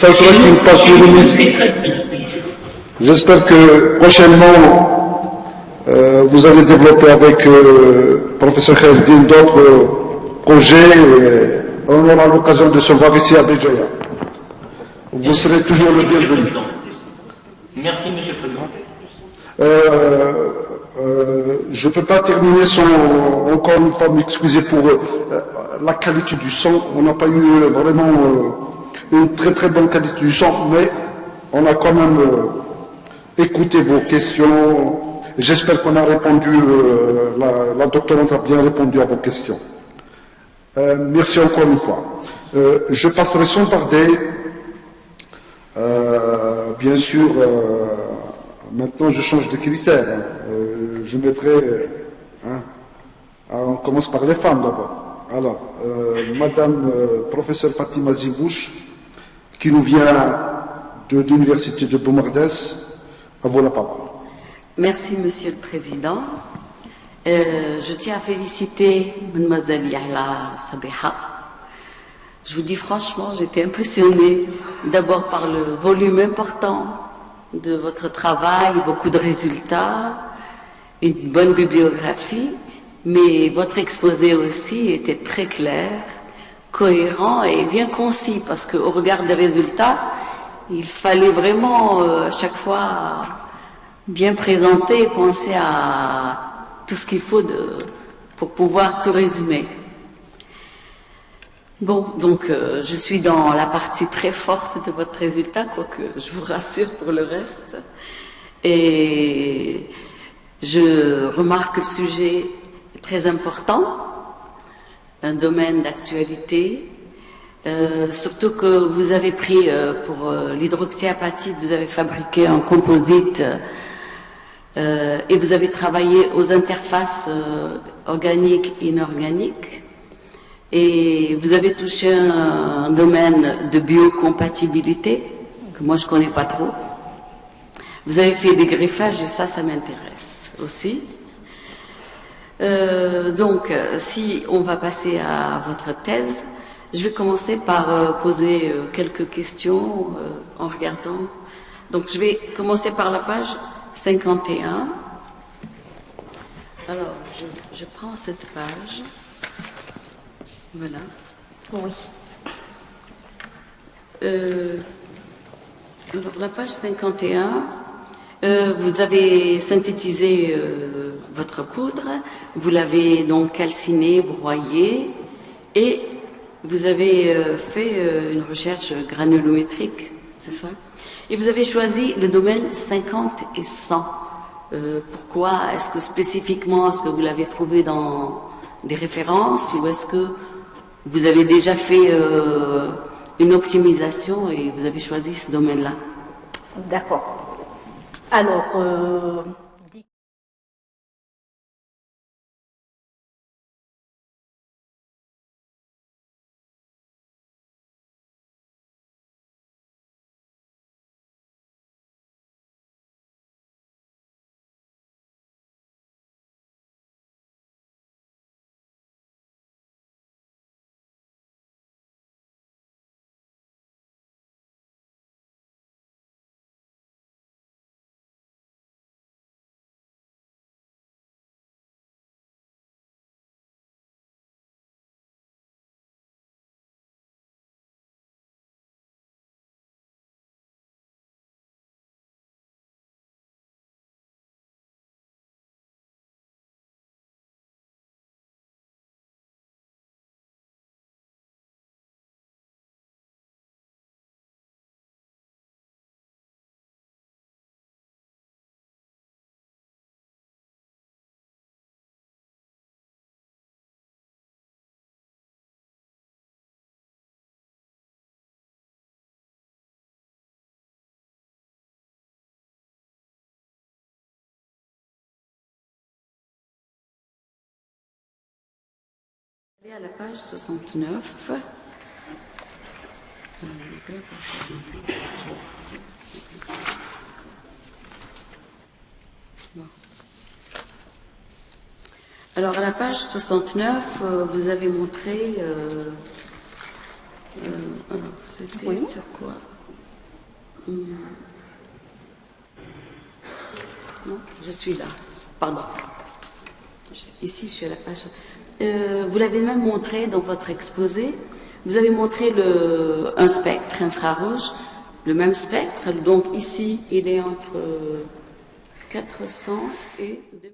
ça sera qu'une partie remise. J'espère que prochainement, vous allez développer avec professeur Khaldin d'autres projets et on aura l'occasion de se voir ici à Béjaïa. Vous serez toujours le bienvenu. Merci, monsieur le Président. Je ne peux pas terminer sans, encore une fois, m'excuser pour la qualité du son. On n'a pas eu vraiment une très très bonne qualité du son, mais on a quand même écouté vos questions. J'espère qu'on a répondu, la doctorante a bien répondu à vos questions. Merci encore une fois. Je passerai sans tarder, bien sûr, maintenant je change de critères. Je mettrai, on commence par les femmes d'abord. Alors, Madame professeure Fatima Zibouche, qui nous vient de l'Université de Boumardès, à vous la parole. Merci, Monsieur le Président. Je tiens à féliciter Mademoiselle Yahla Sabiha. Je vous dis franchement, j'étais impressionnée d'abord par le volume important de votre travail, beaucoup de résultats, une bonne bibliographie, mais votre exposé aussi était très clair, cohérent et bien concis, parce qu'au regard des résultats, il fallait vraiment à chaque fois bien présenter et penser à tout ce qu'il faut pour pouvoir tout résumer. Bon, donc je suis dans la partie très forte de votre résultat, quoique je vous rassure pour le reste. Et je remarque que le sujet est très important, un domaine d'actualité, surtout que vous avez pris pour l'hydroxyapatite, vous avez fabriqué un composite et vous avez travaillé aux interfaces organiques et inorganiques. Et vous avez touché un domaine de biocompatibilité que moi je ne connais pas trop. Vous avez fait des greffages et ça m'intéresse aussi. Donc, si on va passer à votre thèse, je vais commencer par poser quelques questions en regardant. Donc, je vais commencer par la page 51. Alors, je prends cette page. Voilà. Oui. Alors, la page 51, vous avez synthétisé votre poudre, vous l'avez donc calcinée, broyée, et vous avez fait une recherche granulométrique, c'est ça? Et vous avez choisi le domaine 50 et 100. Pourquoi? Est-ce que spécifiquement, est-ce que vous l'avez trouvé dans des références ou est-ce que vous avez déjà fait une optimisation et vous avez choisi ce domaine-là? D'accord. Alors, à la page 69. Alors, à la page 69, vous avez montré... alors, c'était sur quoi? Non, je suis là. Pardon. Ici, je suis à la page. Vous l'avez même montré dans votre exposé. Vous avez montré un spectre infrarouge, le même spectre. Donc ici, il est entre 400 et 2000.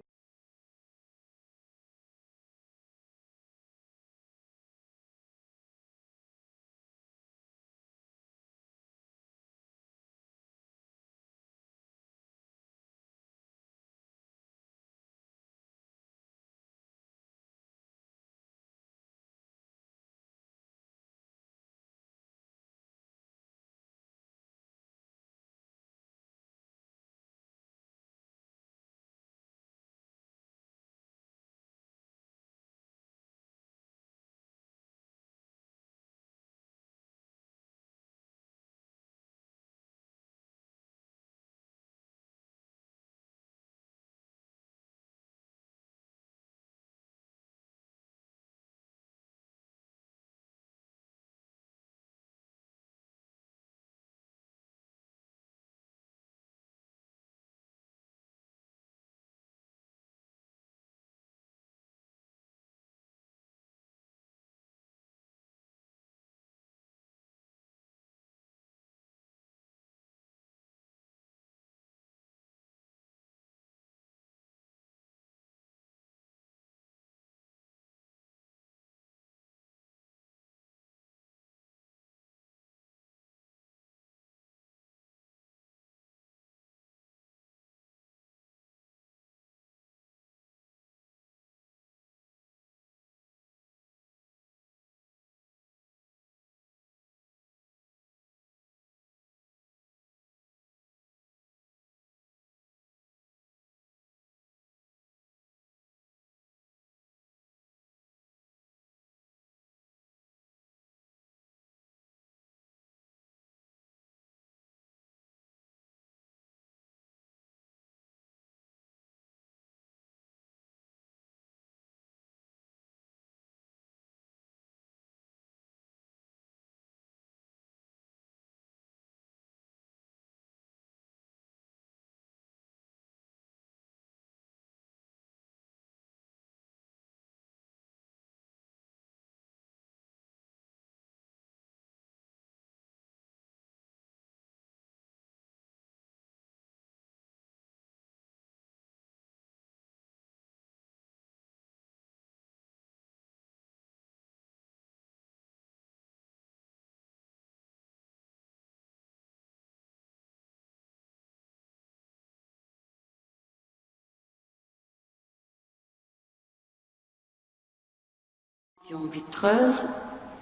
Vitreuse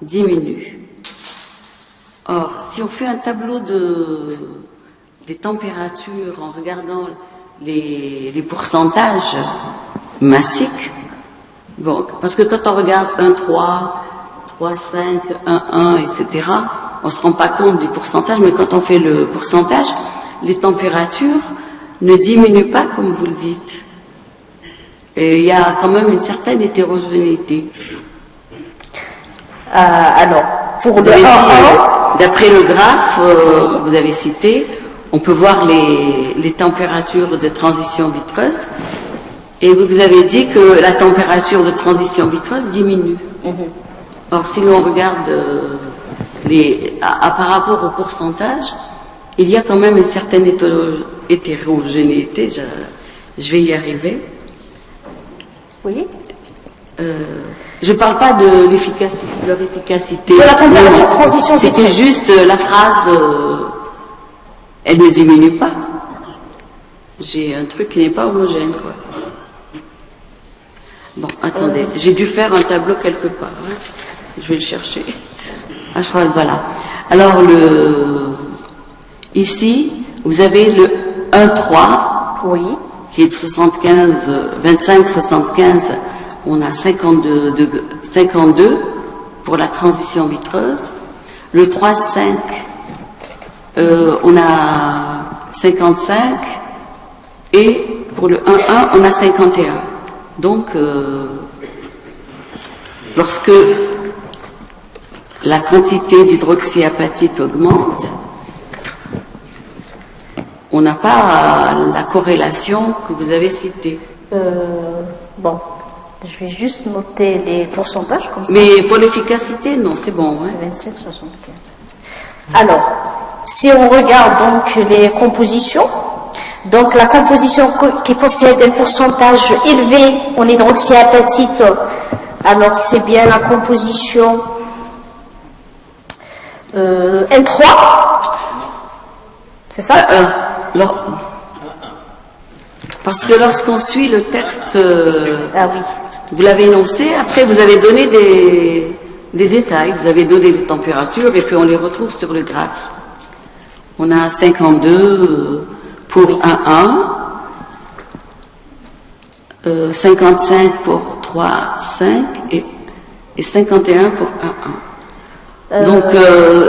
diminue. Or, si on fait un tableau des températures en regardant les pourcentages massiques, bon, parce que quand on regarde 1,3, 3,5, 1,1, etc., on ne se rend pas compte du pourcentage, mais quand on fait le pourcentage, les températures ne diminuent pas comme vous le dites. Et il y a quand même une certaine hétérogénéité. Alors, pour le 1,1, d'après le graphe que vous avez cité, on peut voir les températures de transition vitreuse. Et vous avez dit que la température de transition vitreuse diminue. Or, si l'on regarde par rapport au pourcentage, il y a quand même une certaine hétérogénéité. Je vais y arriver. Oui. Je ne parle pas de leur efficacité. De la température de transition vitreuse. C'était juste la phrase elle ne diminue pas. J'ai un truc qui n'est pas homogène, quoi. Bon, attendez, j'ai dû faire un tableau quelque part. Hein. Je vais le chercher. Ah, je crois que voilà. Alors, ici, vous avez le 1,3, oui, qui est de 25-75. On a 52 pour la transition vitreuse. Le 3,5, on a 55. Et pour le 1,1, on a 51. Donc, lorsque la quantité d'hydroxyapatite augmente, on n'a pas la corrélation que vous avez citée. Bon, je vais juste noter les pourcentages comme ça. Mais pour l'efficacité, non, c'est bon. Hein. 25, 75. Alors, si on regarde donc les compositions, donc la composition qui possède un pourcentage élevé en hydroxyapatite, alors c'est bien la composition N3, c'est ça? Parce que lorsqu'on suit le texte, Ah oui. vous l'avez énoncé, après vous avez donné des détails, vous avez donné les températures et puis on les retrouve sur le graphe. On a 52 pour 1,1, 55 pour 3,5 et 51 pour 1,1. Donc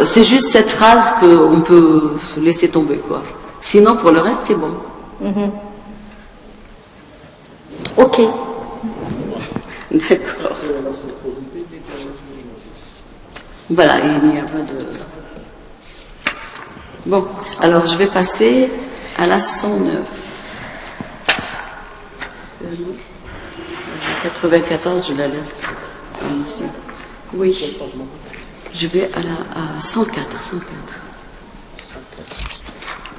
c'est juste cette phrase qu'on peut laisser tomber, quoi. Sinon pour le reste c'est bon. Ok. D'accord. Voilà, il n'y a pas de... Bon, alors je vais passer à la 109. 94, je la laisse. Oui. Je vais à la 104.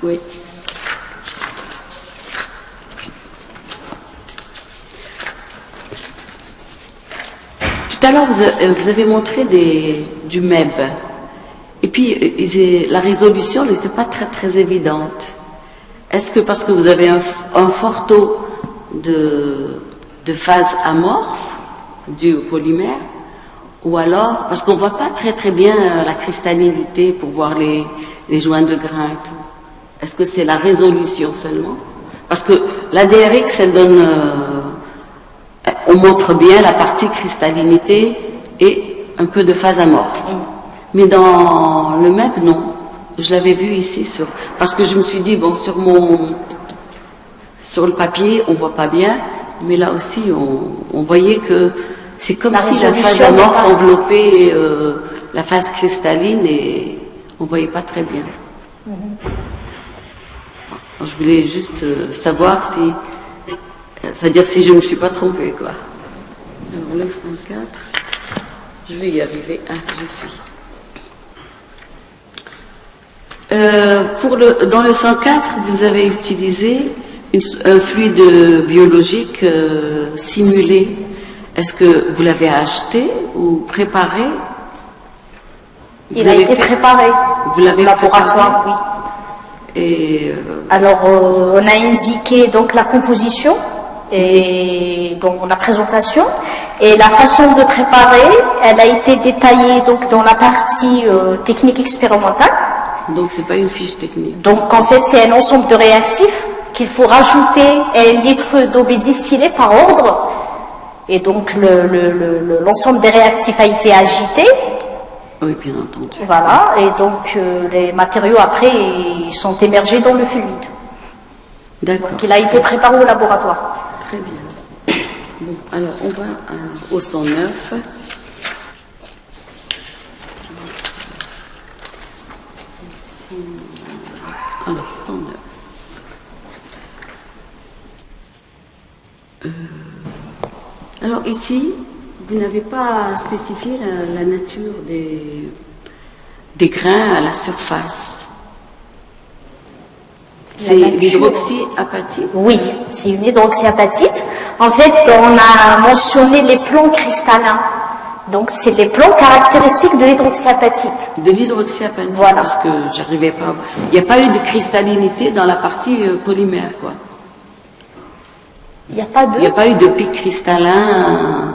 Oui. Tout à l'heure, vous avez montré du MEB. Et puis, la résolution n'était pas très, très évidente. Est-ce que parce que vous avez un fort taux de phase amorphe dû au polymère, ou alors, parce qu'on ne voit pas très, très bien la cristallinité pour voir les joints de grains et tout. Est-ce que c'est la résolution seulement? Parce que la DRX, elle donne... on montre bien la partie cristallinité et un peu de phase amorphe. Mais dans le MEB, non. Je l'avais vu ici parce que je me suis dit, bon, sur le papier, on voit pas bien, mais là aussi, on voyait que c'est comme si la phase amorphe enveloppait la phase cristalline et on voyait pas très bien. Alors, je voulais juste savoir c'est-à-dire si je ne me suis pas trompée, quoi. Alors, le 104, je vais y arriver. Ah, j'y suis. Dans le 104, vous avez utilisé un fluide biologique simulé. Est-ce que vous l'avez acheté ou préparé? Il a été préparé. Vous l'avez laboratoire, oui. Et alors, on a indiqué donc la composition et donc la présentation et la façon de préparer. Elle a été détaillée donc dans la partie technique expérimentale. Donc c'est pas une fiche technique. Donc en fait c'est un ensemble de réactifs qu'il faut rajouter à 1 litre d'eau distillée par ordre. Et donc l'ensemble des réactifs a été agité. Oui, bien entendu. Voilà, et donc les matériaux après ils sont émergés dans le fluide. D'accord. Donc il a été préparé au laboratoire. Très bien. Bon, alors on va au 109. Alors 109. Alors ici, vous n'avez pas spécifié la nature des grains à la surface. C'est l'hydroxyapatite? Oui, c'est une hydroxyapatite. En fait, on a mentionné les plans cristallins. Donc, c'est les plans caractéristiques de l'hydroxyapatite. De l'hydroxyapatite, voilà. Parce que j'arrivais pas... Il n'y a pas eu de cristallinité dans la partie polymère, quoi. Il n'y a pas de... Il n'y a pas eu de pic cristallin,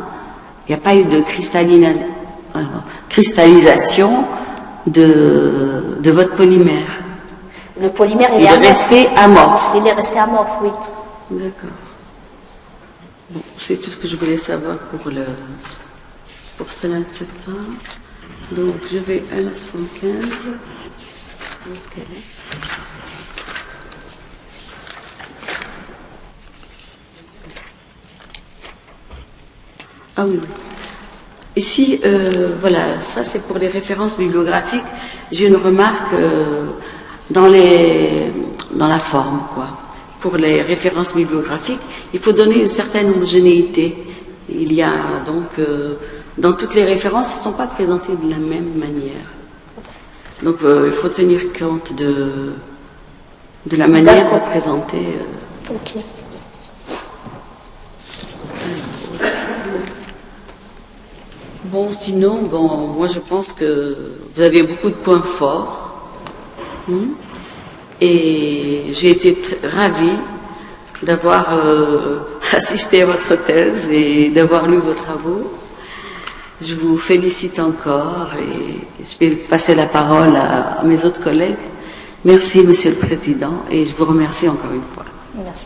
il n'y a pas eu de cristallisation de votre polymère. Le polymère, il est resté amorphe. Il est resté amorphe, oui. D'accord. Bon, c'est tout ce que je voulais savoir pour cela, 7 ans. Donc, je vais à la 115. Où est-ce qu'elle est? Ah oui, oui. Ici, voilà, ça c'est pour les références bibliographiques. J'ai une remarque dans dans la forme, quoi. Pour les références bibliographiques, il faut donner une certaine homogénéité. Il y a donc, dans toutes les références, elles ne sont pas présentées de la même manière. Donc, il faut tenir compte de la manière de présenter. Ok. Bon, sinon, moi je pense que vous avez beaucoup de points forts. Et j'ai été ravie d'avoir assisté à votre thèse et d'avoir lu vos travaux. Je vous félicite encore et je vais passer la parole à mes autres collègues. Merci, Monsieur le Président, et je vous remercie encore une fois. Merci.